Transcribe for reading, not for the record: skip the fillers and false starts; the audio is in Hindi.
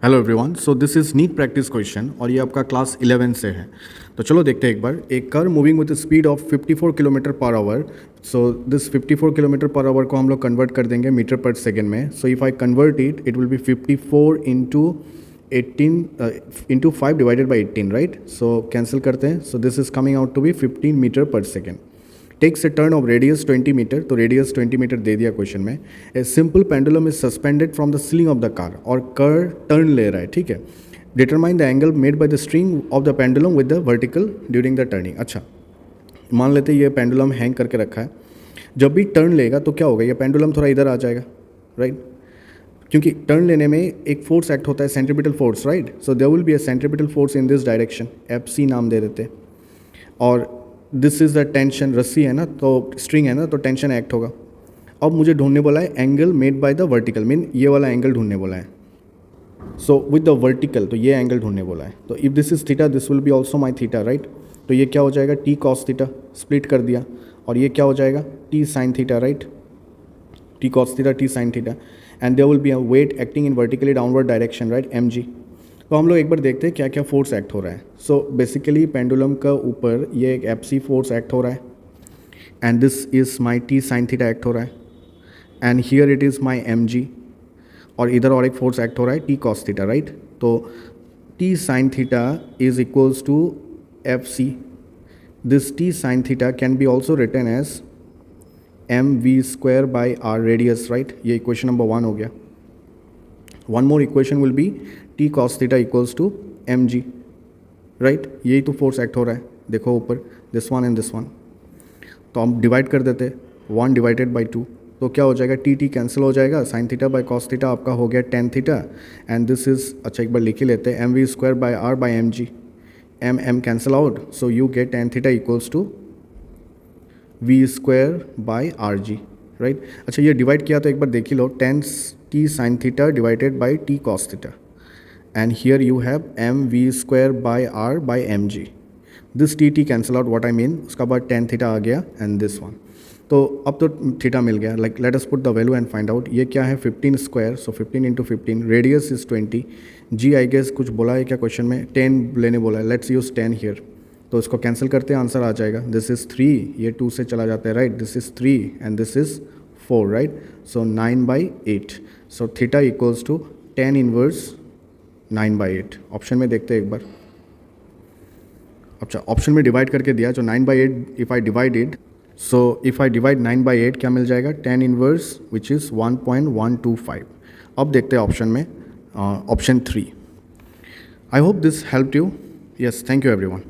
Hello everyone, so this is NEET practice question और ये आपका क्लास 11 से है। तो चलो देखते हैं एक बार। एक car moving with speed of 54 kilometre per hour. So this 54 kilometre per hour को हम लोग कन्वर्ट कर देंगे मीटर पर सेकेंड में। So if I convert it will be 54 into 18 into 5 divided by 18, right. So cancel करते हैं। So this is coming out to be 15 metre per second. Takes a turn of radius 20 metre, तो रेडियस 20 मीटर दे दिया क्वेश्चन में। A simple pendulum is suspended from the ceiling of the car, और कार टर्न ले रहा है, ठीक है। Determine the angle made by the string of the pendulum with the vertical during the turning. अच्छा, मान लेते हैं ये पेंडुलम हैंग करके रखा है। जब भी टर्न लेगा तो क्या होगा, ये पेंडुलम थोड़ा इधर आ जाएगा, राइट। क्योंकि टर्न लेने में एक फोर्स एक्ट होता है, centripetal force, right. So there will be a centripetal force in this direction, F C नाम दे देते हैं। और दिस इज़ द टेंशन, रस्सी है ना, तो स्ट्रिंग है ना, तो टेंशन एक्ट होगा। अब मुझे ढूंढने बोला है angle made by the vertical, mean ये वाला एंगल ढूंढने बोला है। सो विद द वर्टिकल, तो ये एंगल ढूंढने बोला है। तो if this is theta, this will be also my theta, right. तो ये क्या हो जाएगा, टी कॉस थीटा, स्प्लिट कर दिया। और ये क्या हो जाएगा, T sine theta, right. T cos theta, T sine theta. And there will be a weight acting in vertically downward direction, right, M G. तो हम लोग एक बार देखते हैं क्या क्या फोर्स एक्ट हो रहा है। सो बेसिकली पेंडुलम का ऊपर ये एक एफ सी फोर्स एक्ट हो रहा है, and this is my T sine theta act हो रहा है, एंड हियर इट इज़ माई एम जी। और इधर और एक फोर्स एक्ट हो रहा है, टी कॉस थीटा, राइट। तो T sine theta is equals to F C. This T sine theta can be also written as M V square by R radius, right. ये इक्वेशन नंबर 1 हो गया। One more equation will be T cos theta equals to M G, right. यही तो फोर्स एक्ट हो रहा है, देखो ऊपर, this one and this one. तो हम डिवाइड कर देते, 1 डिवाइडेड बाई 2, तो क्या हो जाएगा, टी टी कैंसिल हो जाएगा, sine theta by cos theta आपका हो गया tan theta. And this is, अच्छा एक बार लिख ही लेते हैं, M V square by R by M G. M M cancel out, so you get tan theta equals to V square by R G, right. अच्छा, ये डिवाइड किया तो एक बार देख ही लो, tan T sine theta divided by T cos theta, and here you have m v square by r by mg. this tt cancel out, what I mean, उसका बाद tan थीटा आ गया and this one। तो अब तो थीटा मिल गया, like let us put the value and find out। ये क्या है, 15 square, so 15 into 15, radius is 20, G I guess कुछ बोला है क्या क्वेश्चन में, 10 लेने बोला है, लेट्स यूज 10 हियर। तो इसको कैंसिल करते हैं, आंसर आ जाएगा, दिस इज़ 3, ये 2 से चला जाता है, right. This is 3 and this is 4, right. So 9/8, so theta equals to 10 inverse 9/8। Option में देखते हैं एक बार। अच्छा, ऑप्शन में डिवाइड करके दिया, जो 9/8 if I divided, so if I divide 9/8 क्या मिल जाएगा, 10 इनवर्स विच इज़ 1.125। अब देखते हैं ऑप्शन में, option 3। I hope this help you. Yes, thank you everyone.